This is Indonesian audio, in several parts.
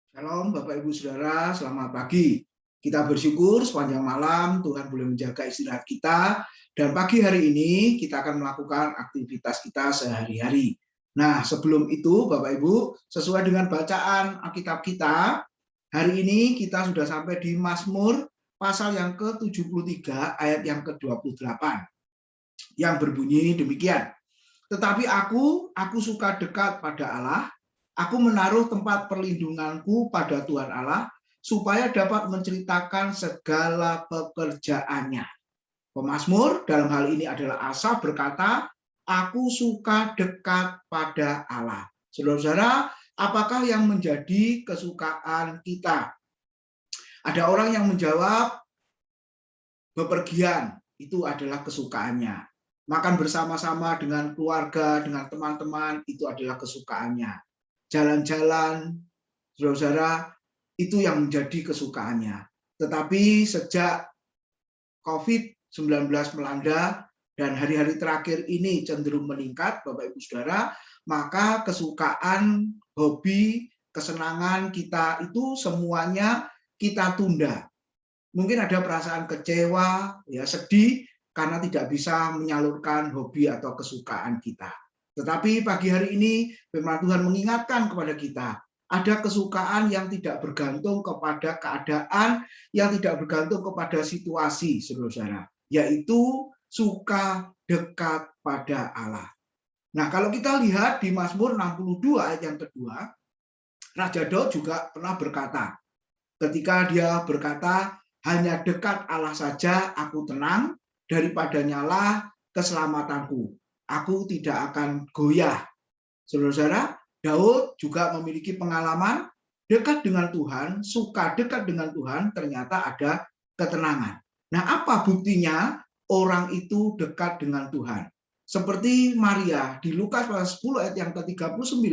Shalom Bapak Ibu Saudara, selamat pagi. Kita bersyukur sepanjang malam Tuhan boleh menjaga istirahat kita, dan pagi hari ini kita akan melakukan aktivitas kita sehari-hari. Nah, sebelum itu Bapak Ibu, sesuai dengan bacaan Alkitab kita, hari ini kita sudah sampai di Mazmur pasal yang ke-73 ayat yang ke-28 yang berbunyi demikian. Tetapi aku suka dekat pada Allah. Aku menaruh tempat perlindunganku pada Tuhan Allah, supaya dapat menceritakan segala pekerjaannya. Pemazmur dalam hal ini adalah Asaf berkata, aku suka dekat pada Allah. Saudara-saudara, apakah yang menjadi kesukaan kita? Ada orang yang menjawab, bepergian itu adalah kesukaannya. Makan bersama-sama dengan keluarga, dengan teman-teman, itu adalah kesukaannya. Jalan-jalan, saudara-saudara, itu yang menjadi kesukaannya. Tetapi sejak COVID-19 melanda dan hari-hari terakhir ini cenderung meningkat, Bapak Ibu Saudara, maka kesukaan, hobi, kesenangan kita itu semuanya kita tunda. Mungkin ada perasaan kecewa, ya sedih karena tidak bisa menyalurkan hobi atau kesukaan kita. Tetapi pagi hari ini firman Tuhan mengingatkan kepada kita, ada kesukaan yang tidak bergantung kepada keadaan, yang tidak bergantung kepada situasi, saudara-saudara, yaitu suka dekat pada Allah. Nah, kalau kita lihat di Mazmur 62 ayat yang kedua, Raja Daud juga pernah berkata, ketika dia berkata, hanya dekat Allah saja aku tenang, daripada nyala keselamatanku. Aku tidak akan goyah. Saudara-saudara, Daud juga memiliki pengalaman dekat dengan Tuhan, suka dekat dengan Tuhan, ternyata ada ketenangan. Nah, apa buktinya orang itu dekat dengan Tuhan? Seperti Maria di Lukas pasal 10 ayat yang ke-39,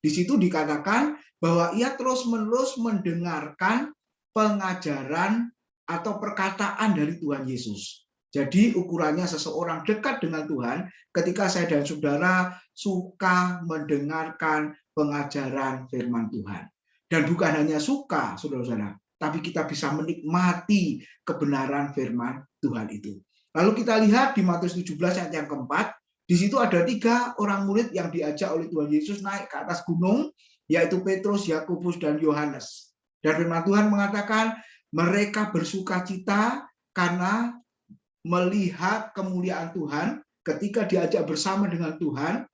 di situ dikatakan bahwa ia terus-menerus mendengarkan pengajaran atau perkataan dari Tuhan Yesus. Jadi ukurannya seseorang dekat dengan Tuhan ketika saya dan saudara suka mendengarkan pengajaran firman Tuhan. Dan bukan hanya suka, saudara-saudara, tapi kita bisa menikmati kebenaran firman Tuhan itu. Lalu kita lihat di Matius 17 ayat yang keempat, di situ ada 3 orang murid yang diajak oleh Tuhan Yesus naik ke atas gunung, yaitu Petrus, Yakobus, dan Yohanes. Dan firman Tuhan mengatakan mereka bersukacita karena melihat kemuliaan Tuhan ketika diajak bersama dengan Tuhan,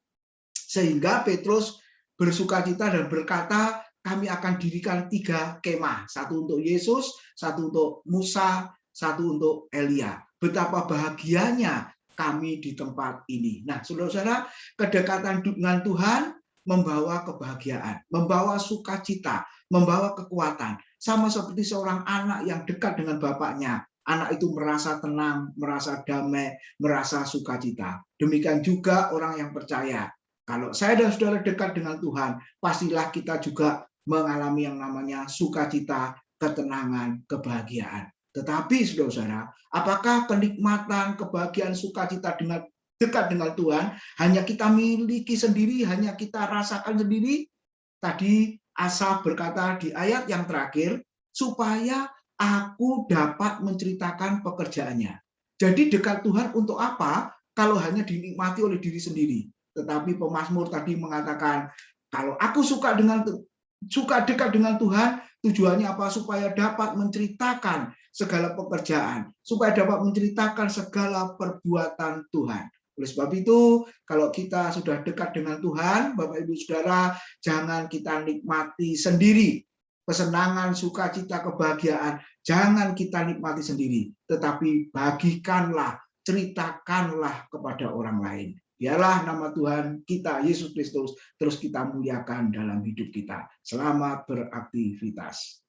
sehingga Petrus bersukacita dan berkata, kami akan dirikan 3 kemah, satu untuk Yesus, satu untuk Musa, satu untuk Elia. Betapa bahagianya kami di tempat ini. Nah, saudara-saudara, kedekatan dengan Tuhan membawa kebahagiaan, membawa sukacita, membawa kekuatan. Sama seperti seorang anak yang dekat dengan bapaknya. Anak itu merasa tenang, merasa damai, merasa sukacita. Demikian juga orang yang percaya. Kalau saya dan saudara dekat dengan Tuhan, pastilah kita juga mengalami yang namanya sukacita, ketenangan, kebahagiaan. Tetapi saudara-saudara, apakah kenikmatan, kebahagiaan, sukacita dengan dekat dengan Tuhan hanya kita miliki sendiri, hanya kita rasakan sendiri? Tadi Asaf berkata di ayat yang terakhir, supaya aku dapat menceritakan pekerjaannya. Jadi dekat Tuhan untuk apa kalau hanya dinikmati oleh diri sendiri? Tetapi pemazmur tadi mengatakan, kalau aku suka dekat dengan Tuhan, tujuannya apa? Supaya dapat menceritakan segala pekerjaan, supaya dapat menceritakan segala perbuatan Tuhan. Oleh sebab itu, kalau kita sudah dekat dengan Tuhan, Bapak Ibu Saudara, jangan kita nikmati sendiri kesenangan, sukacita, kebahagiaan, jangan kita nikmati sendiri, tetapi bagikanlah, ceritakanlah kepada orang lain. Biarlah nama Tuhan kita, Yesus Kristus, terus kita muliakan dalam hidup kita. Selamat beraktivitas.